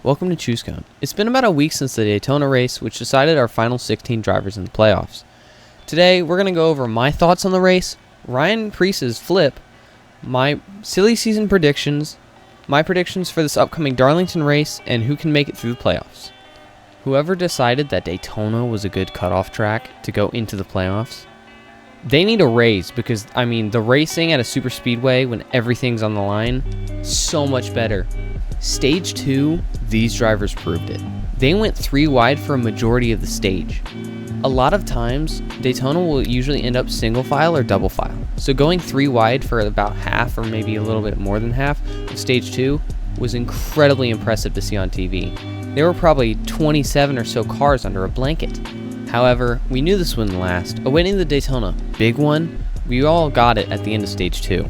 welcome to Choose Cone. It's been about a week since the Daytona race, which decided our final 16 drivers in the playoffs. Today, we're going to go over my thoughts on the race, Ryan Preece's flip, my silly season predictions, my predictions for this upcoming Darlington race, and who can make it through the playoffs. Whoever decided that Daytona was a good cutoff track to go into the playoffs, they need a raise because, the racing at a super speedway when everything's on the line, so much better. Stage 2, these drivers proved it. They went 3 wide for a majority of the stage. A lot of times, Daytona will usually end up single file or double file. So going 3 wide for about half or maybe a little bit more than half of stage 2 was incredibly impressive to see on TV. There were probably 27 or so cars under a blanket. However, we knew this wouldn't last. Awaiting the Daytona big one, we all got it at the end of stage 2.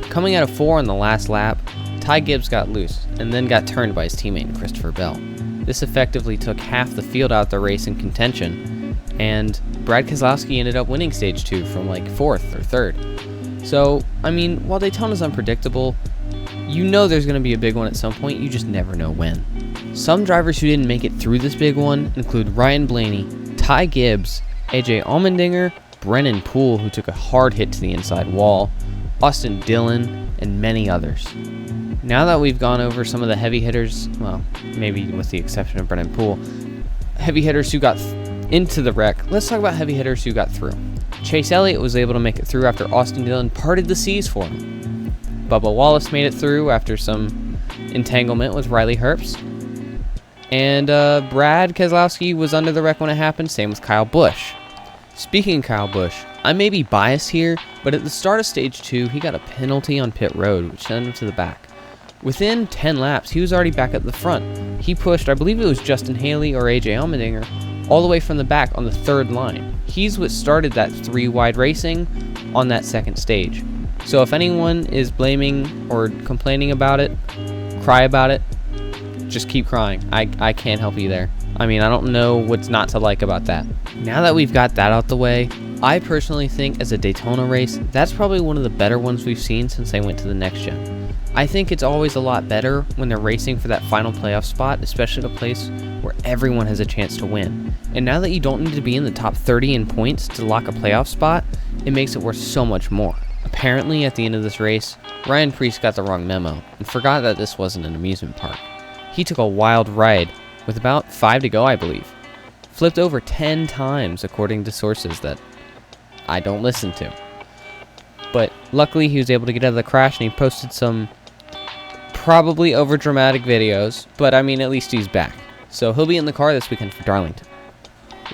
Coming out of 4 on the last lap, Ty Gibbs got loose and then got turned by his teammate Christopher Bell. This effectively took half the field out the race in contention, and Brad Keselowski ended up winning stage 2 from 4th or 3rd. So, while Daytona's unpredictable, you know there's going to be a big one at some point, you just never know when. Some drivers who didn't make it through this big one include Ryan Blaney, Ty Gibbs, AJ Allmendinger, Brennan Poole, who took a hard hit to the inside wall, Austin Dillon, and many others. Now that we've gone over some of the heavy hitters, well, maybe with the exception of Brennan Poole, heavy hitters who got into the wreck, let's talk about heavy hitters who got through. Chase Elliott was able to make it through after Austin Dillon parted the seas for him. Bubba Wallace made it through after some entanglement with Riley Herbst. And Brad Keselowski was under the wreck when it happened, same with Kyle Busch. Speaking of Kyle Busch, I may be biased here, but at the start of stage 2, he got a penalty on pit road, which sent him to the back. Within 10 laps, he was already back at the front. He pushed, I believe it was Justin Haley or AJ Allmendinger, all the way from the back on the 3rd line. He's what started that 3 wide racing on that 2nd stage. So if anyone is blaming or complaining about it, cry about it, just keep crying. I can't help you there. I don't know what's not to like about that. Now that we've got that out the way, I personally think as a Daytona race, that's probably one of the better ones we've seen since they went to the next gen. I think it's always a lot better when they're racing for that final playoff spot, especially at a place where everyone has a chance to win. And now that you don't need to be in the top 30 in points to lock a playoff spot, it makes it worth so much more. Apparently, at the end of this race, Ryan Preece got the wrong memo and forgot that this wasn't an amusement park. He took a wild ride with about 5 to go, I believe. Flipped over 10 times, according to sources that I don't listen to. But luckily, he was able to get out of the crash, and he posted some probably over-dramatic videos, but at least he's back. So he'll be in the car this weekend for Darlington.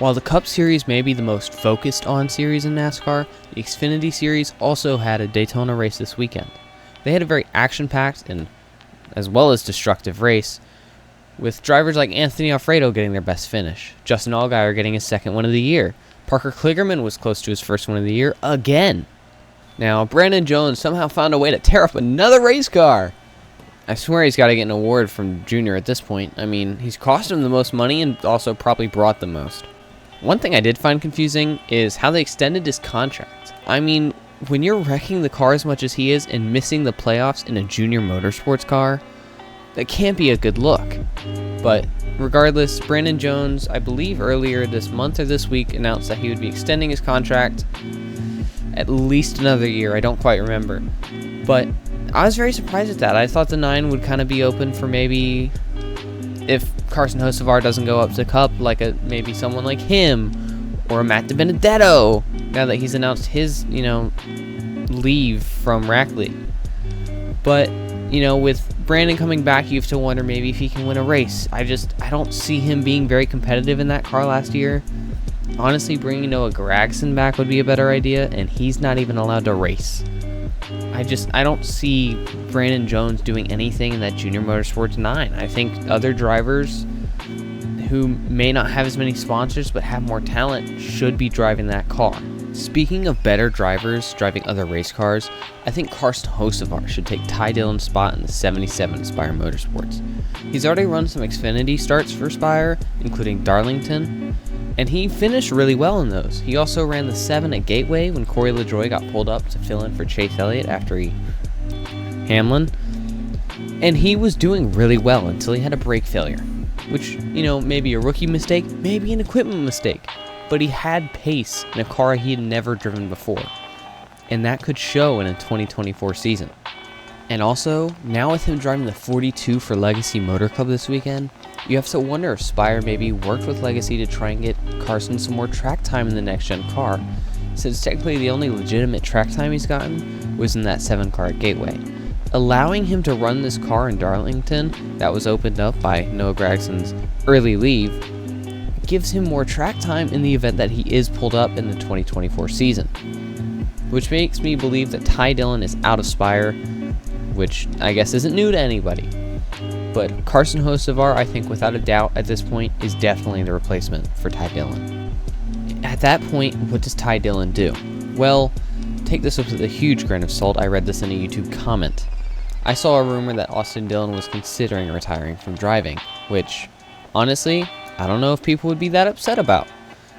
While the Cup Series may be the most focused on series in NASCAR, the Xfinity Series also had a Daytona race this weekend. They had a very action-packed and as well as destructive race, with drivers like Anthony Alfredo getting their best finish, Justin Allgaier getting his 2nd one of the year, Parker Kligerman was close to his 1st one of the year again. Now, Brandon Jones somehow found a way to tear up another race car. I swear he's got to get an award from Junior at this point. He's cost him the most money and also probably brought the most. One thing I did find confusing is how they extended his contract. When you're wrecking the car as much as he is and missing the playoffs in a junior motorsports car, that can't be a good look. But regardless, Brandon Jones, I believe earlier this month or this week, announced that he would be extending his contract at least another year. I don't quite remember. But I was very surprised at that. I thought the 9 would kind of be open for maybe if Carson Hocevar doesn't go up to Cup, maybe someone like him or a Matt DiBenedetto, now that he's announced his, leave from Rackley. But, with Brandon coming back, you have to wonder maybe if he can win a race. I don't see him being very competitive in that car last year. Honestly, bringing Noah Gragson back would be a better idea, and he's not even allowed to race. I don't see Brandon Jones doing anything in that Junior Motorsports 9. I think other drivers who may not have as many sponsors but have more talent should be driving that car. Speaking of better drivers driving other race cars, I think Carson Hocevar should take Ty Dillon's spot in the 77 Spire Motorsports. He's already run some Xfinity starts for Spire, including Darlington, and he finished really well in those. He also ran the 7 at Gateway when Corey LaJoie got pulled up to fill in for Chase Elliott after Hamlin. And he was doing really well until he had a brake failure, which, maybe a rookie mistake, maybe an equipment mistake, but he had pace in a car he had never driven before, and that could show in a 2024 season. And also, now with him driving the 42 for Legacy Motor Club this weekend, you have to wonder if Spire maybe worked with Legacy to try and get Carson some more track time in the next-gen car, since technically the only legitimate track time he's gotten was in that 7 car at Gateway. Allowing him to run this car in Darlington that was opened up by Noah Gragson's early leave gives him more track time in the event that he is pulled up in the 2024 season. Which makes me believe that Ty Dillon is out of Spire, which I guess isn't new to anybody. But Carson Hocevar, I think without a doubt at this point, is definitely the replacement for Ty Dillon. At that point, what does Ty Dillon do? Well, take this with a huge grain of salt. I read this in a YouTube comment. I saw a rumor that Austin Dillon was considering retiring from driving, which, honestly, I don't know if people would be that upset about.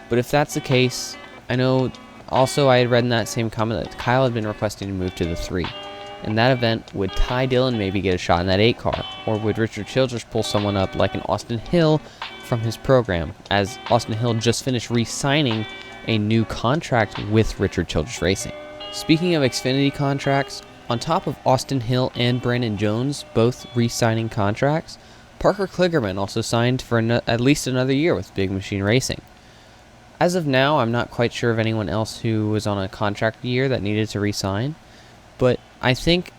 But if that's the case, I know also I had read in that same comment that Kyle had been requesting to move to the 3. In that event, would Ty Dillon maybe get a shot in that 8 car? Or would Richard Childress pull someone up like an Austin Hill from his program, as Austin Hill just finished re-signing a new contract with Richard Childress Racing? Speaking of Xfinity contracts, on top of Austin Hill and Brandon Jones both re-signing contracts, Parker Kligerman also signed for at least another year with Big Machine Racing. As of now, I'm not quite sure of anyone else who was on a contract year that needed to re-sign, but I think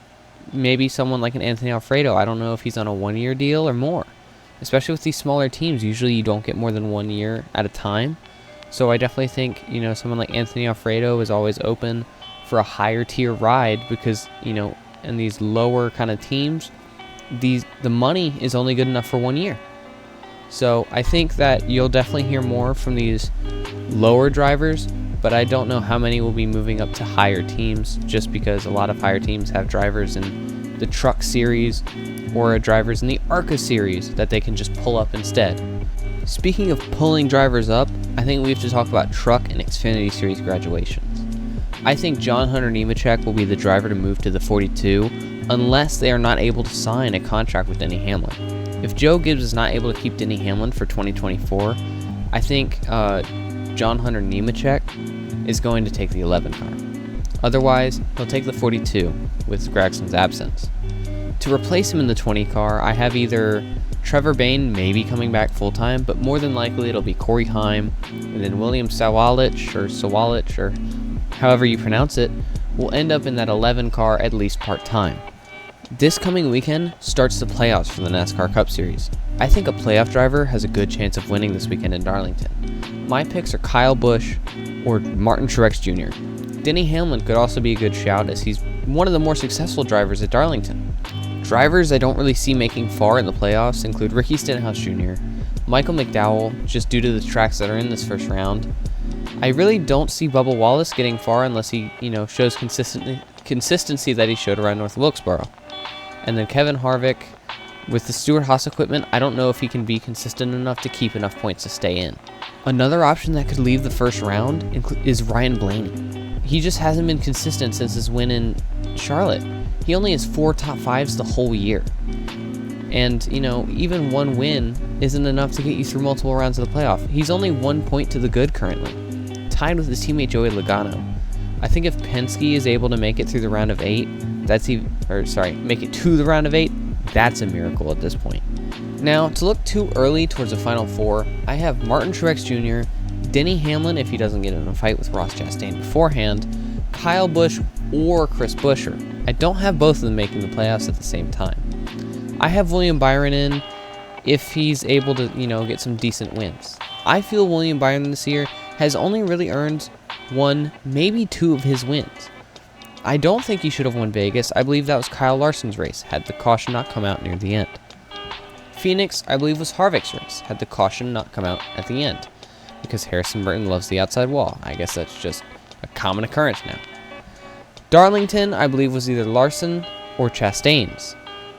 maybe someone like an Anthony Alfredo. I don't know if he's on a 1-year deal or more. Especially with these smaller teams, usually you don't get more than 1 year at a time. So I definitely think, someone like Anthony Alfredo is always open for a higher tier ride because, in these lower kind of teams, the money is only good enough for 1 year. So I think that you'll definitely hear more from these lower drivers, but I don't know how many will be moving up to higher teams, just because a lot of higher teams have drivers in the Truck Series or drivers in the ARCA Series that they can just pull up instead. Speaking of pulling drivers up, I think we have to talk about Truck and Xfinity Series graduations. I think John Hunter Nemechek will be the driver to move to the 42 unless they are not able to sign a contract with Denny Hamlin. If Joe Gibbs is not able to keep Denny Hamlin for 2024, I think John Hunter Nemechek is going to take the 11 car. Otherwise, he'll take the 42 with Gragson's absence. To replace him in the 20 car, I have either Trevor Bayne maybe coming back full-time, but more than likely it'll be Corey Heim, and then William Sawalich, or however you pronounce it, will end up in that 11 car at least part-time. This coming weekend starts the playoffs for the NASCAR Cup Series. I think a playoff driver has a good chance of winning this weekend in Darlington. My picks are Kyle Busch or Martin Truex Jr. Denny Hamlin could also be a good shout, as he's one of the more successful drivers at Darlington. Drivers I don't really see making far in the playoffs include Ricky Stenhouse Jr., Michael McDowell, just due to the tracks that are in this first round. I really don't see Bubba Wallace getting far unless he, shows consistency that he showed around North Wilkesboro. And then Kevin Harvick, with the Stewart-Haas equipment, I don't know if he can be consistent enough to keep enough points to stay in. Another option that could leave the first round is Ryan Blaney. He just hasn't been consistent since his win in Charlotte. He only has 4 top 5s the whole year. And, even one win isn't enough to get you through multiple rounds of the playoff. He's only 1 point to the good currently, tied with his teammate Joey Logano. I think if Penske is able to make it through the round of 8, make it to the round of 8, that's a miracle at this point. Now, to look too early towards the Final Four, I have Martin Truex Jr., Denny Hamlin if he doesn't get in a fight with Ross Chastain beforehand, Kyle Busch, or Chris Buescher. I don't have both of them making the playoffs at the same time. I have William Byron in if he's able to, get some decent wins. I feel William Byron this year has only really earned 1, maybe 2 of his wins. I don't think he should have won Vegas. I believe that was Kyle Larson's race, had the caution not come out near the end. Phoenix, I believe, was Harvick's race, had the caution not come out at the end, because Harrison Burton loves the outside wall. I guess that's just a common occurrence now. Darlington, I believe, was either Larson or Chastain's,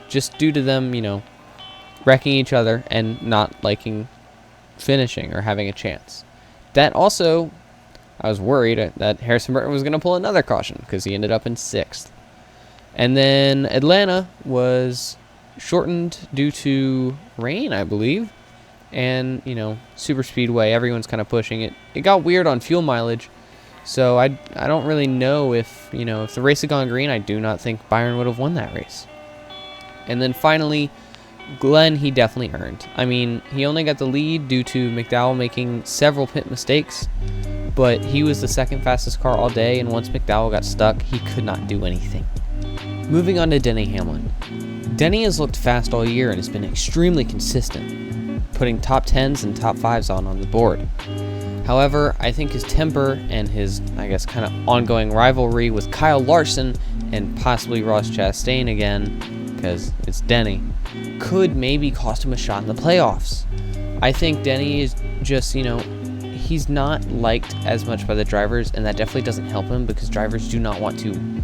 just due to them, wrecking each other and not liking finishing or having a chance. That also, I was worried that Harrison Burton was going to pull another caution because he ended up in 6th. And then Atlanta was shortened due to rain, I believe. And, super speedway, everyone's kind of pushing it. It got weird on fuel mileage. So I don't really know if the race had gone green. I do not think Byron would have won that race. And then finally, Glenn, he definitely earned. I mean, he only got the lead due to McDowell making several pit mistakes, but he was the second fastest car all day, and once McDowell got stuck, he could not do anything. Moving on to Denny Hamlin. Denny has looked fast all year and has been extremely consistent, putting top 10s and top 5s on the board. However, I think his temper and his, kind of ongoing rivalry with Kyle Larson and possibly Ross Chastain again, because it's Denny, could maybe cost him a shot in the playoffs. I think Denny is just, he's not liked as much by the drivers, and that definitely doesn't help him because drivers do not want to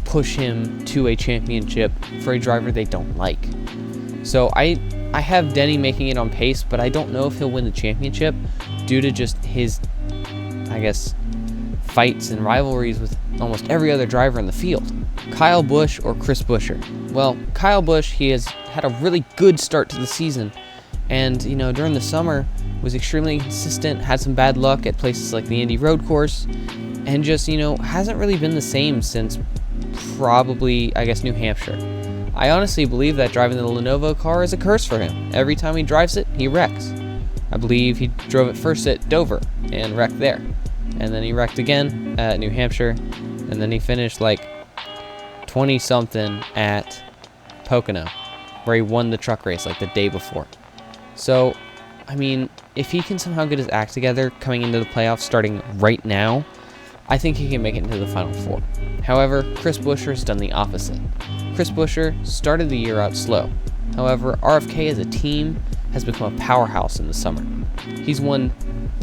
push him to a championship for a driver they don't like. So I have Denny making it on pace, but I don't know if he'll win the championship due to just his, fights and rivalries with almost every other driver in the field. Kyle Busch or Chris Buescher? Well, Kyle Busch, he has had a really good start to the season, and during the summer was extremely consistent, had some bad luck at places like the Indy Road Course, and just hasn't really been the same since probably New Hampshire. I honestly believe that driving the Lenovo car is a curse for him. Every time he drives it, he wrecks. I believe he drove it first at Dover and wrecked there, and then he wrecked again at New Hampshire, and then he finished 20-something at Pocono, where he won the truck race the day before. So, if he can somehow get his act together coming into the playoffs starting right now, I think he can make it into the Final Four. However, Chris Buescher has done the opposite. Chris Buescher started the year out slow. However, RFK as a team has become a powerhouse in the summer. He's won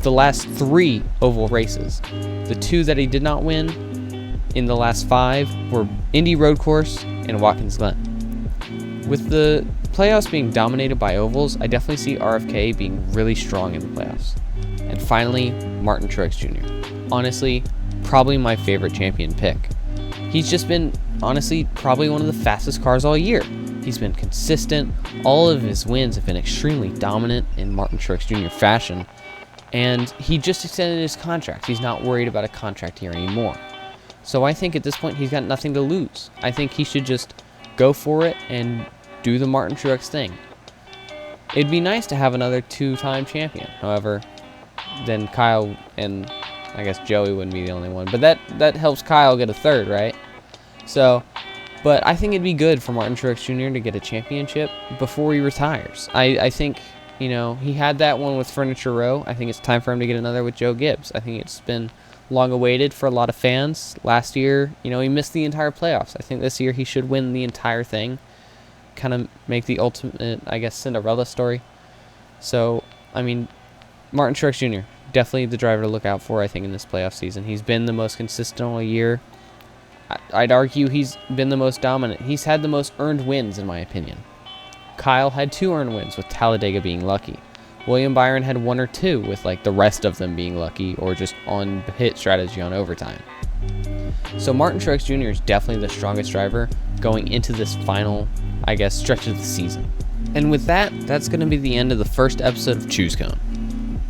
the last 3 oval races. The 2 that he did not win in the last 5 were Indy Road Course and Watkins Glen. With the playoffs being dominated by ovals, I definitely see RFK being really strong in the playoffs. And finally, Martin Truex Jr. Honestly, probably my favorite champion pick. He's just been, probably one of the fastest cars all year. He's been consistent. All of his wins have been extremely dominant in Martin Truex Jr. fashion. And he just extended his contract. He's not worried about a contract here anymore. So I think at this point he's got nothing to lose. I think he should just go for it and do the Martin Truex thing. It'd be nice to have another 2-time champion. However, then Kyle and Joey wouldn't be the only one. But that helps Kyle get a 3rd, right? So, but I think it'd be good for Martin Truex Jr. to get a championship before he retires. I think, he had that one with Furniture Row. I think it's time for him to get another with Joe Gibbs. I think it's been long awaited for a lot of fans. Last year, he missed the entire playoffs. I think this year he should win the entire thing. Kind of make the ultimate, Cinderella story. So, Martin Truex Jr., definitely the driver to look out for, I think, in this playoff season. He's been the most consistent all year. I'd argue he's been the most dominant. He's had the most earned wins, in my opinion. Kyle had 2 earned wins, with Talladega being lucky. William Byron had 1 or 2, with the rest of them being lucky or just on hit strategy on overtime. So Martin Truex Jr. is definitely the strongest driver going into this final, stretch of the season. And with that, that's going to be the end of the first episode of Choose Cone.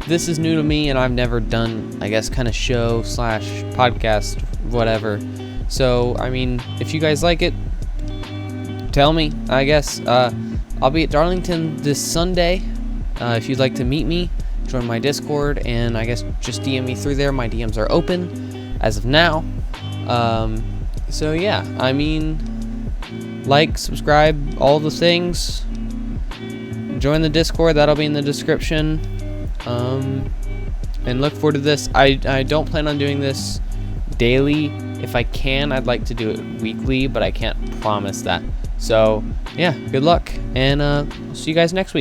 This is new to me, and I've never done, kind of show / podcast, whatever. So, if you guys like it, tell me, I'll be at Darlington this Sunday. If you'd like to meet me, join my Discord, and just DM me through there. My DMs are open as of now. So, yeah, subscribe, all the things. Join the Discord, that'll be in the description. And look forward to this. I don't plan on doing this daily. If I can, I'd like to do it weekly, but I can't promise that. So, yeah, good luck, and I'll see you guys next week.